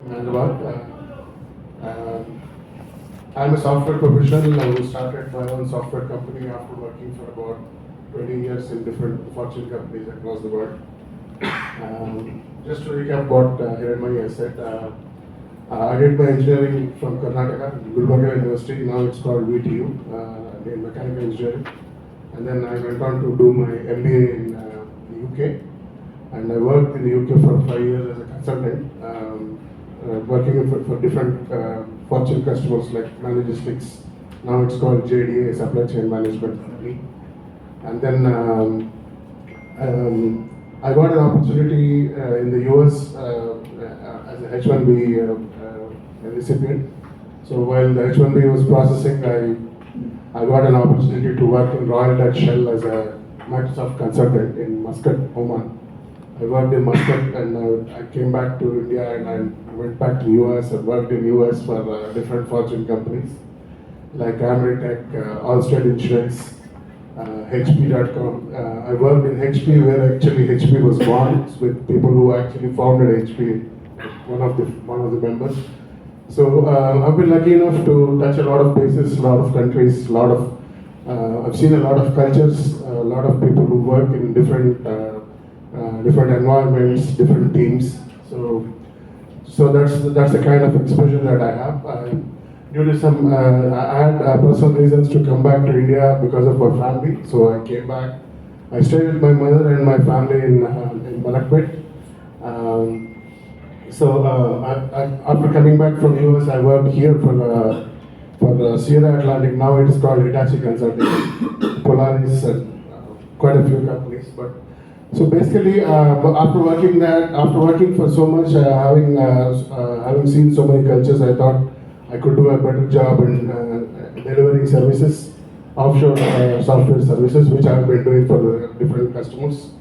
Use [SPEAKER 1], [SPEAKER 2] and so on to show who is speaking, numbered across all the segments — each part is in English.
[SPEAKER 1] Hyderabad. I'm a software professional. I started my own software company after working for about 20 years in different Fortune companies across the world. Just to recap what Hiranmani has said, I did my engineering from Karnataka, Gulbarga University. Now it's called VTU, in mechanical engineering. And then I went on to do my MBA in the UK. And I worked in the UK for 5 years as a consultant, working for different Fortune customers like Logistics. Now it's called JDA, Supply Chain Management Company. And then I got an opportunity in the US as a H1B recipient. So while the H1B was processing, I got an opportunity to work in Royal Dutch Shell as a Microsoft consultant in Muscat, Oman. I worked in Muscat and I came back to India and I went back to US. I worked in US for different Fortune companies like Ameritech, Allstate Insurance, HP.com. I worked in HP where actually HP was born with people who actually founded HP, one of the members. So I've been lucky enough to touch a lot of places, a lot of countries, I've seen a lot of cultures, a lot of people who work in different environments, different teams. So that's the kind of exposure that I have. Due to some, I had personal reasons to come back to India because of my family. So I came back. I stayed with my mother and my family in Malakpet. After coming back from US, I worked here for Sierra Atlantic. Now it is called Hitachi Consulting, Polaris, and quite a few companies. But so basically, after working for so much, having seen so many cultures, I thought I could do a better job in delivering services, offshore software services, which I've been doing for different customers.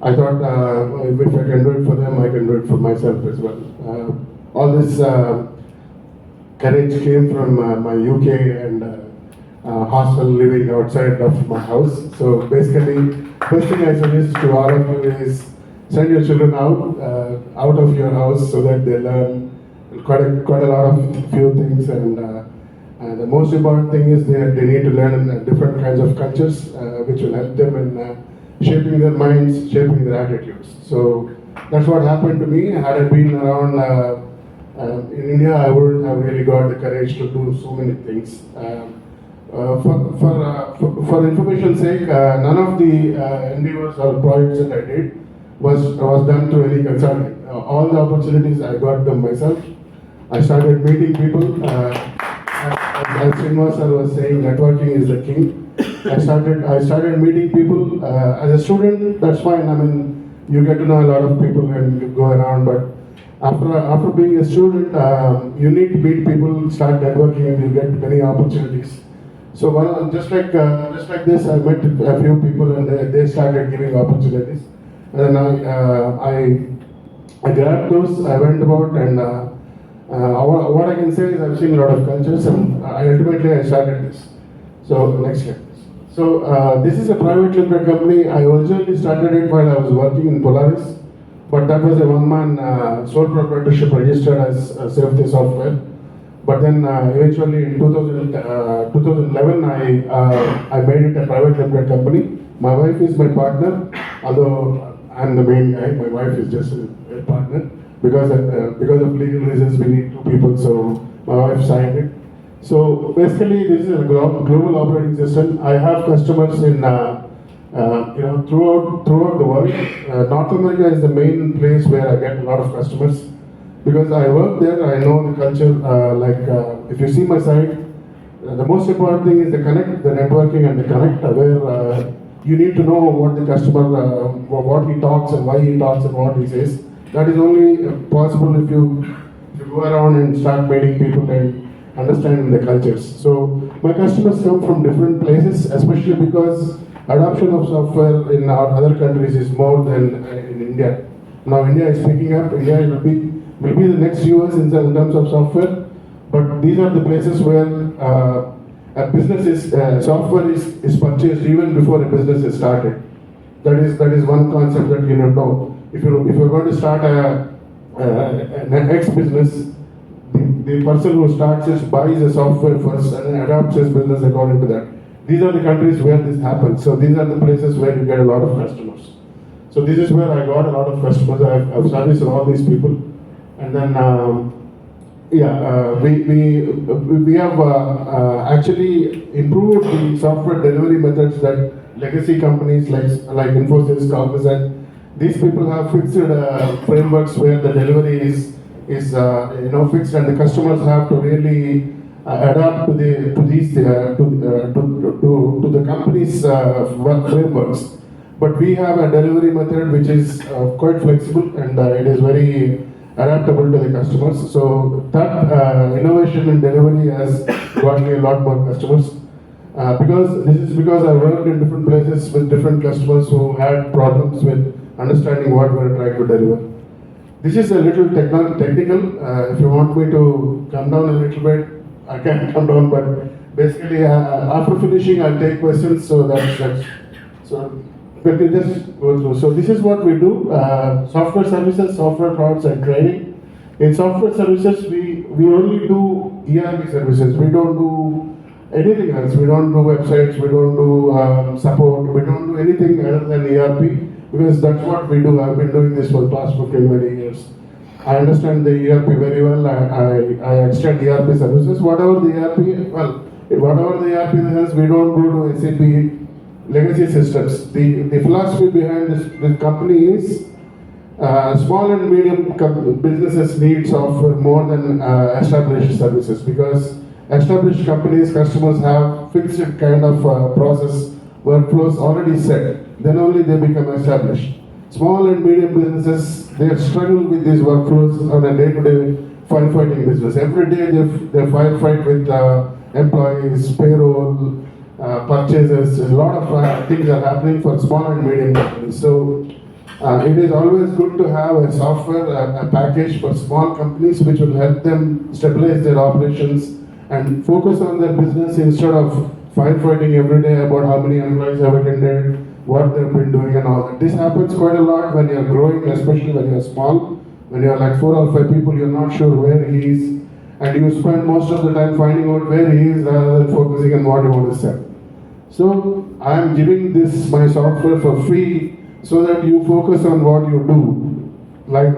[SPEAKER 1] I thought if I can do it for them, I can do it for myself as well. All this courage came from my UK and hostel living outside of my house. So basically, first thing I suggest to all of you is send your children out of your house so that they learn quite a lot of few things. And the most important thing is they need to learn different kinds of cultures, which will help them in shaping their minds, shaping their attitudes. So that's what happened to me. Had I been around in India, I wouldn't have really got the courage to do so many things. For information's sake, none of the endeavors or projects that I did was done through any consulting. All the opportunities I got them myself. I started meeting people. As Sreenivas was saying, networking is the king. I started meeting people. As a student, that's fine. I mean, you get to know a lot of people and you go around. But after being a student, you need to meet people, start networking, and you get many opportunities. So just like this, I met a few people and they started giving opportunities. And then I grabbed those. I went about and what I can say is I've seen a lot of cultures and ultimately I started this. So next slide. So this is a private limited company. I originally started it while I was working in Polaris, but that was a one-man sole proprietorship registered as safety software. But then eventually in 2011, I made it a private limited company. My wife is my partner, although I'm the main guy. My wife is just a partner. Because of legal reasons, we need two people, so my wife signed it. So basically, this is a global operating system. I have customers in throughout the world. North America is the main place where I get a lot of customers. Because I work there, I know the culture. If you see my site, the most important thing is the connect, the networking and the connect, where you need to know what the customer, what he talks and why he talks and what he says. That is only possible if you go around and start meeting people and understanding the cultures. So my customers come from different places, especially because adoption of software in our other countries is more than in India. Now India is picking up. India will be the next US in terms of software, but these are the places where a business software is purchased even before a business is started. That is one concept that you know. If you're going to start an X business, the person who starts it buys a software first and then adapts his business according to that. These are the countries where this happens. So these are the places where you get a lot of customers. So this is where I got a lot of customers. I've serviced all these people, and then we have actually improved the software delivery methods that legacy companies like Infosys, Cognizant, these people have fixed frameworks where the delivery is fixed, and the customers have to really adapt to the company's work frameworks. But we have a delivery method which is quite flexible, and it is very adaptable to the customers. So that innovation in delivery has got me a lot more customers. Because I worked in different places with different customers who had problems with understanding what we're trying to deliver. This is a little technical. If you want me to come down a little bit, I can come down. But basically, after finishing, I'll take questions. So let me just go through. So this is what we do: software services, software products, and training. In software services, we only do ERP services. We don't do anything else. We don't do websites. We don't do support. We don't do anything other than ERP. Because that's what we do. I've been doing this for the past 20 years. I understand the ERP very well. I extend ERP services. Whatever the ERP has, we don't go to SAP legacy systems. The philosophy behind this company is small and medium businesses need software more than established services, because established companies, customers have fixed kind of process workflows already set. Then only they become established. Small and medium businesses, they struggle with these workflows on a day-to-day firefighting business. Every day they firefight with employees, payroll, purchases. A lot of things are happening for small and medium companies. So it is always good to have a software, a package for small companies which will help them stabilize their operations and focus on their business instead of firefighting every day about how many employees have attended, what they've been doing and all that. This happens quite a lot when you're growing, especially when you're small. When you're like 4 or 5 people, you're not sure where he is, and you spend most of the time finding out where he is rather than focusing on what you want to sell. So I'm giving this my software for free so that you focus on what you do. Like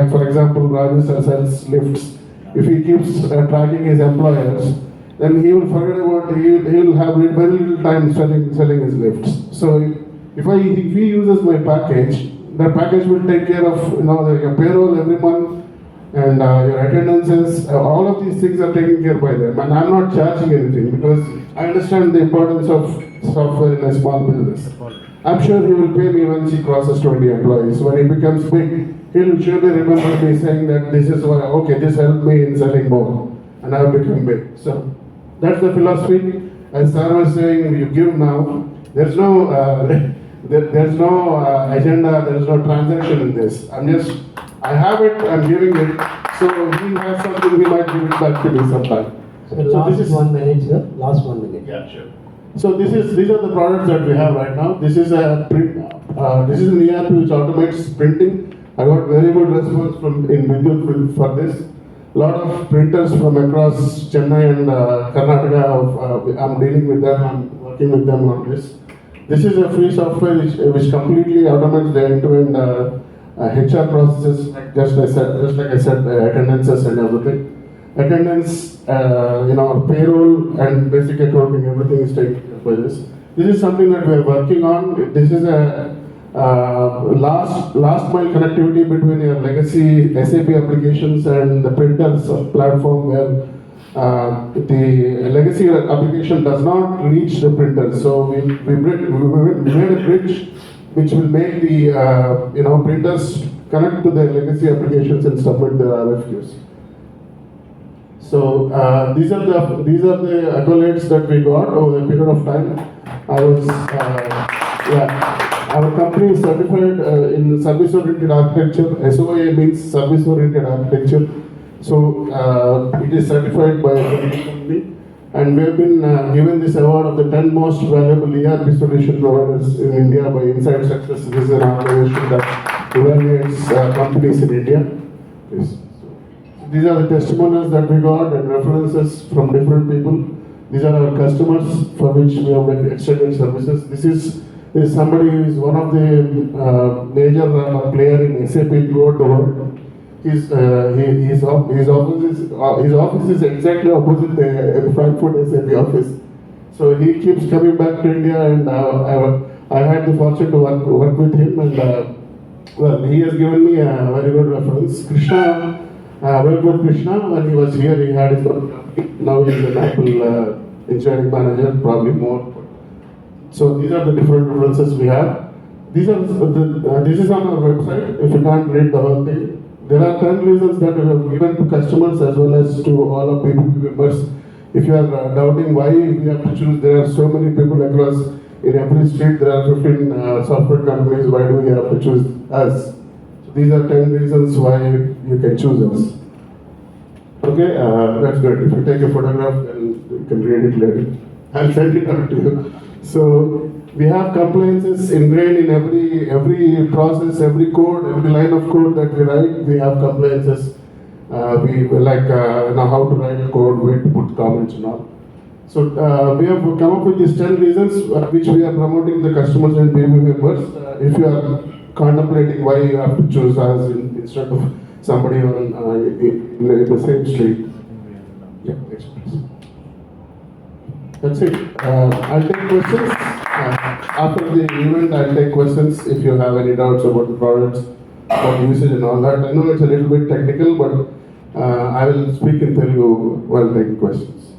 [SPEAKER 1] for example, Raju sells lifts. If he keeps tracking his employers, then he will forget about, he will have very little time selling his lifts. So if he uses my package, that package will take care of your payroll every month and your attendances. All of these things are taken care by them, and I'm not charging anything because I understand the importance of software in a small business. I'm sure he will pay me once he crosses 20 employees. When he becomes big, he'll surely remember me saying that this is why, okay, this helped me in selling more, and I've become big. So that's the philosophy. As Sarah was saying, you give now. There's no agenda. There's no transaction in this. I have it. I'm giving it. So he has something. He might give it back to me sometime.
[SPEAKER 2] So last this is 1 minute, sir. Last 1 minute.
[SPEAKER 1] Yeah, sure. So these are the products that we have right now. This is a print. This is an ERP which automates printing. I got very good response in Vidyut for this. A lot of printers from across Chennai and Karnataka, I'm dealing with them, I'm working with them on this. This is a free software which completely automates the end-to-end HR processes, just like I said, attendances and everything. Attendance, payroll and basic accounting, everything is taken care by this. This is something that we are working on. This is a last mile connectivity between your legacy SAP applications and the printers platform, where the legacy application does not reach the printers. So we made a bridge which will make the printers connect to the legacy applications and submit the RFQs. So these are the accolades that we got over a period of time. Our company is certified in service-oriented architecture. SOA means service-oriented architecture. So it is certified by a company, and we have been given this award of the 10 most valuable ERP solution providers in India by Inside Success. This is an organization that evaluates companies in India. Please. These are the testimonials that we got and references from different people. These are our customers for which we have extended services. This is somebody who is one of the major player in SAP throughout the world. His office is exactly opposite the Frankfurt SAP office. So he keeps coming back to India, and I had the fortune to work with him, and well, he has given me a very good reference. Krishna, worked with Krishna when he was here. He had his own company. Now he's an Apple engineering manager, probably more. So these are the different references we have. These are this is on our website. If you can't read the whole thing, there are 10 reasons that we have given to customers as well as to all of BBB members. If you are doubting why we have to choose, there are so many people across in every street. There are 15 software companies. Why do we have to choose us? So these are 10 reasons why you can choose us. Okay, that's good. If you take a photograph, then you can read it later. I'll send it out to you. So we have compliances ingrained in every process, every code, every line of code that we write. We have compliances. We like know how to write code, where to put comments and all. So we have come up with these 10 reasons which we are promoting the customers and BB members. If you are contemplating why you have to choose us instead of somebody on in the same street. Yeah, next please. That's it. I'll take questions. After the event, I'll take questions if you have any doubts about the products, about usage and all that. I know it's a little bit technical, but I will speak in Telugu while taking questions.